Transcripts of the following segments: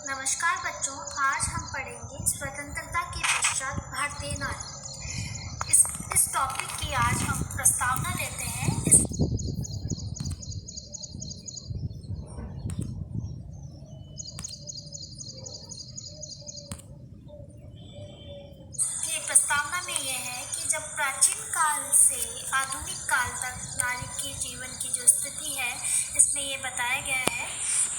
नमस्कार बच्चों, आज हम पढ़ेंगे स्वतंत्रता के पश्चात भारतीय नारी। इस टॉपिक की आज हम प्रस्तावना लेते हैं। प्रस्तावना में यह है कि जब प्राचीन काल से आधुनिक काल तक नारी के जीवन की जो स्थिति है इसमें ये बताया गया है।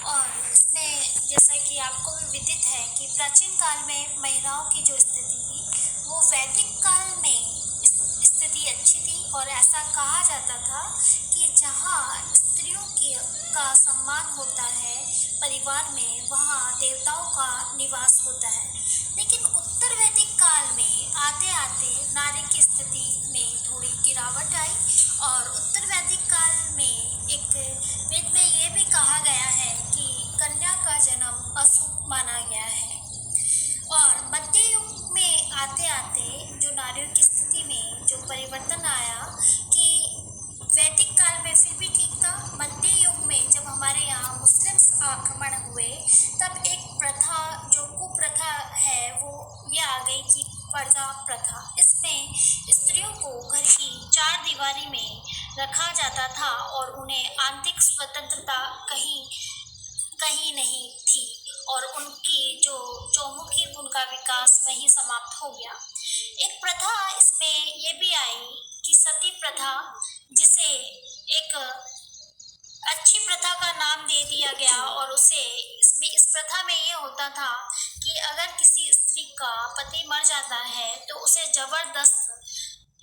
और इसमें जैसा कि आपको भी विदित है कि प्राचीन काल में महिलाओं की जो स्थिति थी वो वैदिक काल में स्थिति अच्छी थी। और ऐसा कहा जाता था कि जहाँ स्त्रियों का सम्मान होता है परिवार में, वहाँ देवताओं का निवास होता है। लेकिन उत्तर वैदिक काल में आते आते नारी की स्थिति में थोड़ी गिरावट आई। और उत्तर वैदिक काल में एक वेद में ये भी कहा गया है कि कन्या का जन्म अशुभ माना गया है। और मध्य युग में आते आते जो नारियों की स्थिति में जो परिवर्तन आया कि वैदिक काल में फिर भी ठीक था, मध्य युग में जब हमारे यहाँ मुस्लिम आक्रमण हुए तब एक प्रथा जो कुप्रथा है वो ये आ गई कि पर्दा प्रथा। इसमें स्त्रियों को घर की चार दीवारी में रखा जाता था और उन्हें आंतरिक स्वतंत्रता कहीं नहीं थी और उनकी जो चौमुखी उनका विकास वहीं समाप्त हो गया। एक प्रथा इसमें ये भी आई कि सती प्रथा, जिसे एक अच्छी प्रथा का नाम दे दिया गया। और उसे इस प्रथा में ये होता था कि अगर किसी स्त्री का पति मर जाता है तो उसे जबरदस्त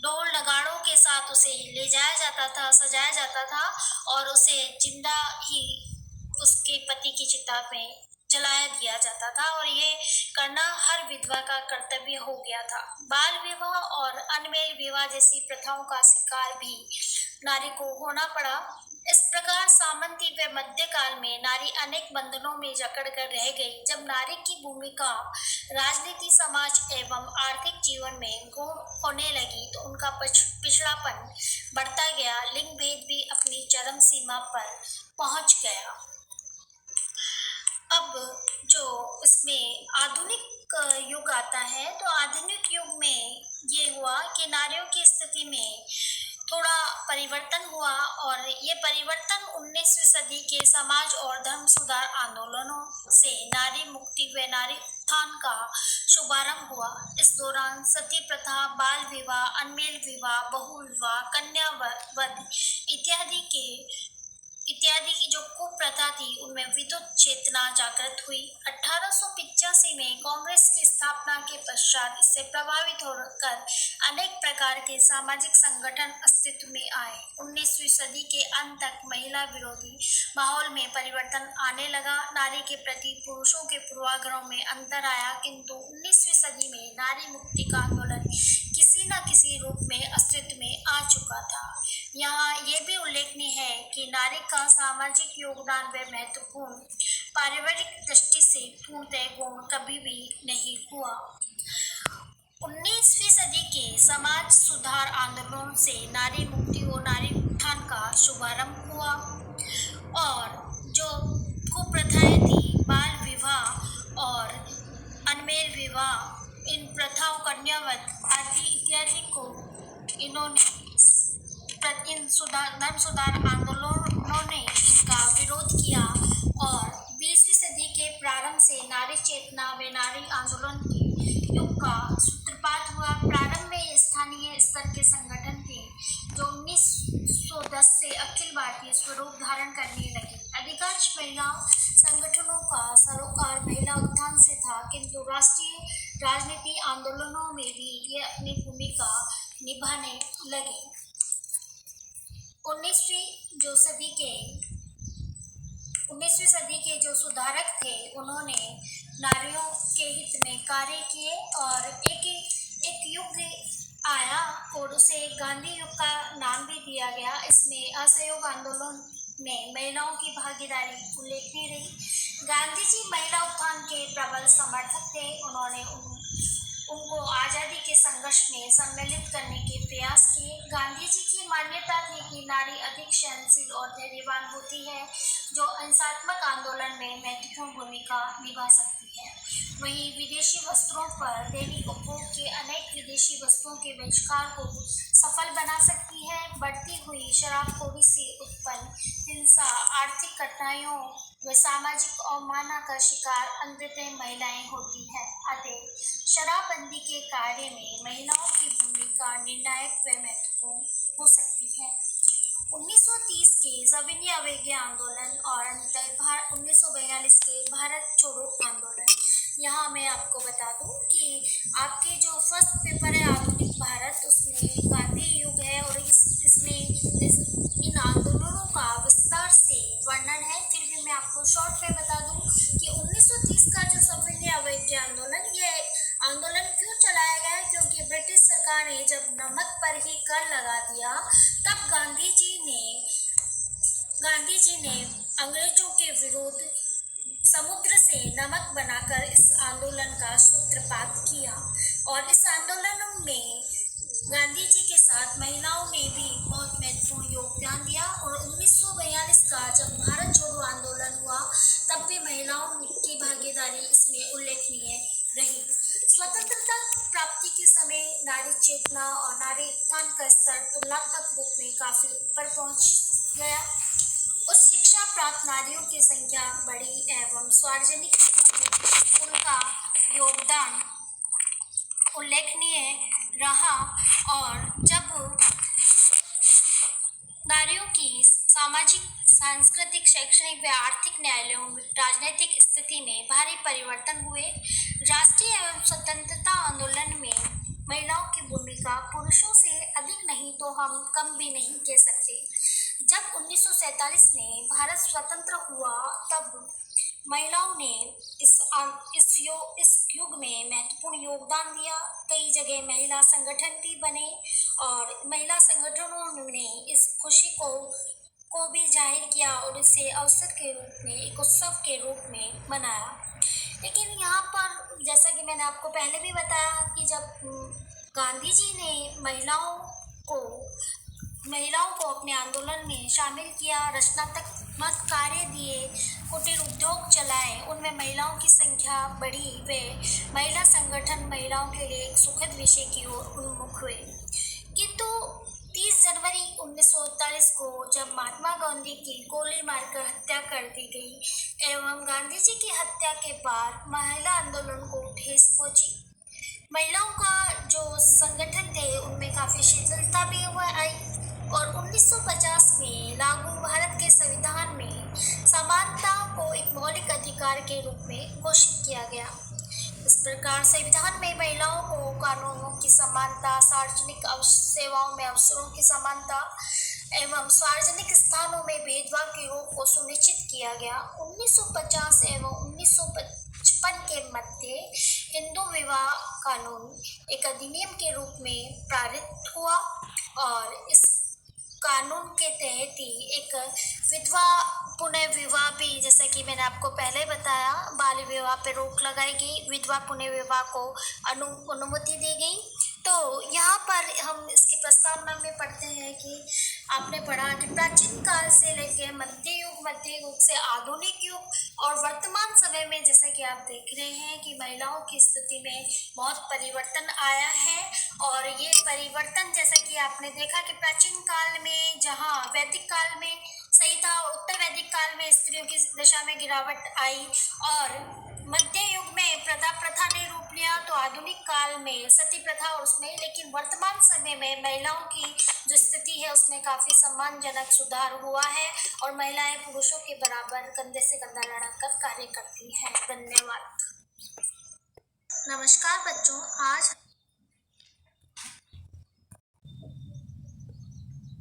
ढोल नगाड़ों के साथ उसे ले जाया जाता था, सजाया जाता था और उसे जिंदा ही उसके पति की चिता में जलाया दिया जाता था। और ये करना हर विधवा का कर्तव्य हो गया था। बाल विवाह और अनमेल विवाह जैसी प्रथाओं का शिकार भी नारी को होना पड़ा। इस प्रकार सामंती व मध्यकाल में नारी अनेक बंधनों में जकड़ कर रह गई। जब नारी की भूमिका राजनीति, समाज एवं आर्थिक जीवन में गौण होने लगी तो उनका पिछड़ापन बढ़ता गया। लिंग भेद भी अपनी चरम सीमा पर पहुंच गया। अब जो इसमें आधुनिक युग आता है तो आधुनिक युग में ये हुआ कि नारियों की स्थिति में थोड़ा परिवर्तन हुआ। और ये परिवर्तन 19वीं सदी के समाज और धर्म सुधार आंदोलनों से नारी मुक्ति व नारी उत्थान का शुभारंभ हुआ। इस दौरान सती प्रथा, बाल विवाह, अनमेल विवाह, बहु विवाह, कन्या वध इत्यादि की जो कुप्रथा थी उनमें विद्युत चेतना जागृत हुई। 1885 में कांग्रेस की स्थापना के पश्चात इससे प्रभावित होकर अनेक प्रकार के सामाजिक संगठन अस्तित्व में आए। 19वीं सदी के अंत तक महिला विरोधी माहौल में परिवर्तन आने लगा। नारी के प्रति पुरुषों के पूर्वाग्रहों में अंतर आया, किंतु 19वीं सदी में नारी मुक्ति का आंदोलन किसी न किसी रूप में अस्तित्व में आ चुका था। यहाँ ये भी उल्लेखनीय है कि नारी का सामाजिक योगदान व महत्वपूर्ण पारिवारिक दृष्टि से पूर्णतः गौण कभी भी नहीं हुआ। 19वीं सदी के समाज सुधार आंदोलन से नारी मुक्ति और नारी उत्थान का शुभारंभ हुआ। और जो कुप्रथाएं थी, बाल विवाह और अनमेल विवाह, इन प्रथाओं, कन्यावध आदि इत्यादि को इन्होंने इन धर्म सुधार आंदोलनों ने इनका विरोध किया। और 20वीं सदी के प्रारंभ से नारी चेतना व नारी आंदोलन के युग का सूत्रपात हुआ। प्रारंभ में स्थानीय स्तर के संगठन थे जो 1910 से अखिल भारतीय स्वरूप धारण करने लगे। अधिकांश महिला संगठनों का सरोकार महिला उत्थान से था, किंतु राष्ट्रीय राजनीति आंदोलनों में भी ये अपनी भूमिका निभाने लगे। 19वीं सदी के जो सुधारक थे उन्होंने नारियों के हित में कार्य किए। और एक युग आया और उसे गांधी युग का नाम भी दिया गया। इसमें असहयोग आंदोलन में महिलाओं की भागीदारी उल्लेखनीय रही। गांधी जी महिला उत्थान के प्रबल समर्थक थे। उन्होंने उनको आज़ादी के संघर्ष में सम्मिलित करने के प्रयास के गांधी जी की मान्यता थी कि नारी अधिक सहनशील और धैर्यवान होती है, जो अहिंसात्मक आंदोलन में महत्वपूर्ण भूमिका निभा सकती है। वहीं विदेशी वस्त्रों पर दैनिक उपभोग के अनेक विदेशी वस्तुओं के बहिष्कार को सफल बना सकती है। बढ़ती हुई शराबखोरी से उत्पन्न हिंसा, आर्थिक कठिनाइयों व सामाजिक अवमानना का शिकार अंततः महिलाएं होती हैं। अतः शराबबंदी के कार्य में महिलाओं की भूमिका निर्णायक व महत्वपूर्ण हो सकती है। 1930 के सविनय अवज्ञा आंदोलन और अंततः 1942 के भारत छोड़ो आंदोलन। यहाँ मैं आपको बता दूं कि आपके जो फर्स्ट पेपर है आधुनिक भारत, उसमें गांधी युग है और इसमें इन आंदोलनों का विस्तार से वर्णन है। फिर भी मैं आपको शॉर्ट में बता दूं कि 1930 का जो सविनय अवज्ञा आंदोलन, ये आंदोलन क्यों चलाया गया है, क्योंकि ब्रिटिश सरकार ने जब नमक पर ही कर लगा दिया, तब गांधी जी ने अंग्रेजों के विरोध समुद्र से नमक बनाकर इस आंदोलन का सूत्रपात किया। और इस आंदोलन में गांधी जी के साथ महिलाओं ने भी बहुत महत्वपूर्ण योगदान दिया। और 1942 का जब भारत छोड़ो आंदोलन हुआ, तब भी महिलाओं की भागीदारी इसमें उल्लेखनीय रही। स्वतंत्रता प्राप्ति के समय नारी चेतना और नारी उत्थान का स्तर तुलनात्मक रूप में काफी ऊपर पहुंच गया। उच्च शिक्षा प्राप्त नारियों की संख्या बढ़ी एवं सार्वजनिक में उनका योगदान उल्लेखनीय रहा। और जब नारियों की सामाजिक, सांस्कृतिक, शैक्षणिक व आर्थिक न्यायालयों राजनीतिक स्थिति में भारी परिवर्तन हुए, राष्ट्रीय एवं स्वतंत्रता आंदोलन में महिलाओं की भूमिका पुरुषों से अधिक नहीं तो हम कम भी नहीं कह सकते। जब 1947 में भारत स्वतंत्र हुआ, तब महिलाओं ने इस युग में महत्वपूर्ण योगदान दिया। कई जगह महिला संगठन भी बने और महिला संगठनों ने इस खुशी को भी जाहिर किया और इसे अवसर के रूप में, एक उत्सव के रूप में मनाया। लेकिन यहाँ पर जैसा कि मैंने आपको पहले भी बताया कि जब गांधी जी ने महिलाओं को अपने आंदोलन में शामिल किया, रचनात्मक कार्य दिए, कुटीर उद्योग चलाए, उनमें महिलाओं की संख्या बढ़ी व महिला संगठन महिलाओं के लिए एक सुखद विषय की ओर उन्मुख हुए। किंतु 30 जनवरी 1947 को जब महात्मा गांधी की गोली मारकर हत्या कर दी गई एवं गांधी जी की हत्या के बाद महिला आंदोलन को ठेस पहुंची। महिलाओं का जो संगठन थे उनमें काफी शिथिलता भी आई और 1950 में लागू भारत के संविधान में समानता को एक मौलिक अधिकार के रूप में घोषित किया गया। इस प्रकार संविधान में महिलाओं को कानूनों की समानता, सार्वजनिक सेवाओं में अवसरों की समानता एवं सार्वजनिक स्थानों में भेदभाव की रोक को सुनिश्चित किया गया। 1950 एवं 1955 के मध्य हिंदू विवाह कानून एक अधिनियम के रूप में पारित हुआ और इस कानून के तहत ही एक विधवा पुनः विवाह भी, जैसा कि मैंने आपको पहले बताया, बाल विवाह पर रोक लगाई गई, विधवा पुनः विवाह को अनुमति दी गई। तो यहाँ पर हम इसकी प्रस्तावना में पढ़ते हैं कि आपने पढ़ा कि प्राचीन काल से लेकर मध्य युग से आधुनिक युग और वर्तमान समय में जैसा कि आप देख रहे हैं कि महिलाओं की स्थिति में बहुत परिवर्तन आया है। और ये परिवर्तन जैसा कि आपने देखा कि प्राचीन काल में जहाँ वैदिक काल में सही था, उत्तर वैदिक काल में स्त्रियों की दशा में गिरावट आई और मध्य युग में प्रथा ने रूप लिया, तो आधुनिक काल में सती प्रथा और उसमें, लेकिन वर्तमान समय में महिलाओं की जो स्थिति है उसमें काफी सम्मानजनक सुधार हुआ है और महिलाएं पुरुषों के बराबर कंधे से कंधा लड़ाकर कार्य करती हैं। धन्यवाद। नमस्कार बच्चों, आज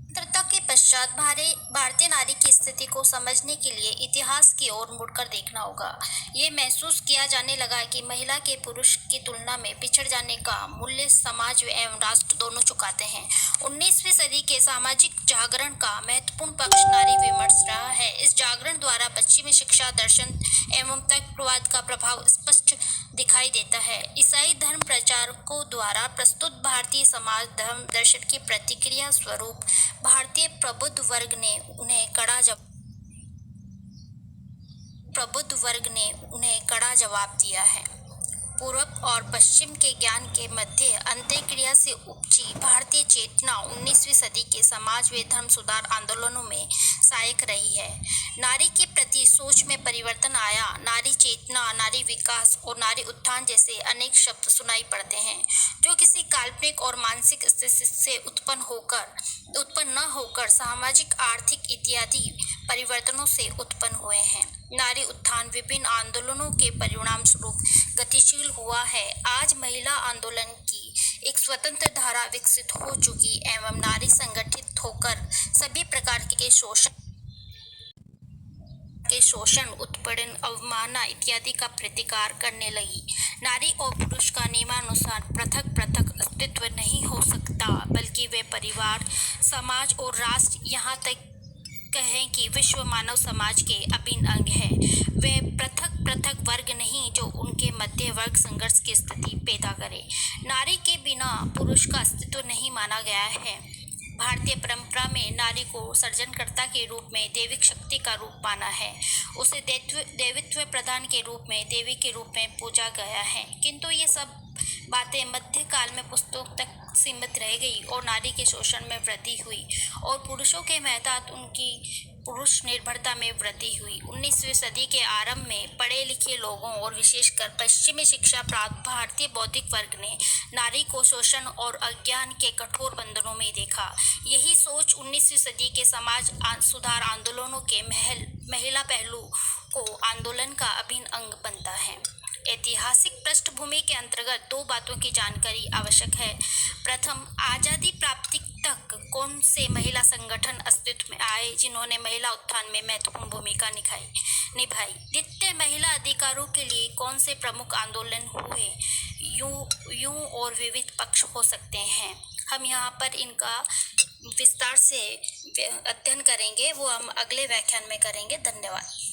स्वतंत्रता के पश्चात भारतीय नारी की स्थिति को समझने के लिए इतिहास की ओर मुड़कर देखना होगा। ये महसूस किया जाने लगा कि महिला के पुरुष की तुलना में पिछड़ जाने का मूल्य समाज एवं राष्ट्र दोनों चुकाते हैं। 19वीं सदी के सामाजिक जागरण का महत्वपूर्ण पक्ष नारी विमर्श रहा है। इस जागरण द्वारा पश्चिमी शिक्षा, दर्शन एवं तर्कवाद का प्रभाव स्पष्ट दिखाई देता है। ईसाई धर्म प्रचारकों द्वारा प्रस्तुत भारतीय समाज धर्म दर्शन की प्रतिक्रिया स्वरूप भारतीय प्रबुद्ध वर्ग ने उन्हें कड़ा जवाब दिया है। पूर्व और पश्चिम के ज्ञान के मध्य अंतर्क्रिया से उपजी भारतीय चेतना 19वीं सदी के समाज व धर्म सुधार आंदोलनों में सहायक रही है। नारी के प्रति सोच में परिवर्तन आया। नारी चेतना, नारी विकास और नारी उत्थान जैसे अनेक शब्द सुनाई पड़ते हैं, जो किसी काल्पनिक और मानसिक स्थिति से उत्पन्न न होकर सामाजिक, आर्थिक इत्यादि परिवर्तनों से उत्पन्न हुए हैं। नारी उत्थान विभिन्न आंदोलनों के परिणाम स्वरूप गतिशील हुआ है। आज महिला आंदोलन की एक स्वतंत्र धारा विकसित हो चुकी एवं नारी संगठित होकर सभी प्रकार के शोषण, उत्पीड़न, अवमानना इत्यादि का प्रतिकार करने लगी। नारी और पुरुष का नियमानुसार पृथक अस्तित्व नहीं हो सकता, बल्कि वे परिवार, समाज और राष्ट्र, यहाँ तक कहें कि विश्व मानव समाज के अभिन्न अंग है। वे पृथक वर्ग नहीं जो उनके मध्य वर्ग संघर्ष की स्थिति पैदा करे। नारी के बिना पुरुष का अस्तित्व नहीं माना गया है। भारतीय परंपरा में नारी को सृजनकर्ता के रूप में दैविक शक्ति का रूप माना है। उसे देवित्व प्रदान के रूप में देवी के रूप में पूजा गया है। किंतु ये सब बातें मध्यकाल में पुस्तकों तक सीमित रह गई और नारी के शोषण में वृद्धि हुई और पुरुषों के महतात उनकी पुरुष निर्भरता में वृद्धि हुई। 19वीं सदी के आरंभ में पढ़े लिखे लोगों और विशेषकर पश्चिमी शिक्षा प्राप्त भारतीय बौद्धिक वर्ग ने नारी को शोषण और अज्ञान के कठोर बंधनों में देखा। यही सोच 19वीं सदी के समाज सुधार आंदोलनों के महिला पहलू को आंदोलन का अभिन्न अंग बनता है। ऐतिहासिक पृष्ठभूमि के अंतर्गत दो बातों की जानकारी आवश्यक है। प्रथम, आज़ादी प्राप्ति तक कौन से महिला संगठन अस्तित्व में आए जिन्होंने महिला उत्थान में महत्वपूर्ण भूमिका निभाई। द्वितीय, महिला अधिकारों के लिए कौन से प्रमुख आंदोलन हुए। यूं और विविध पक्ष हो सकते हैं। हम यहाँ पर इनका विस्तार से अध्ययन करेंगे, वो हम अगले व्याख्यान में करेंगे। धन्यवाद।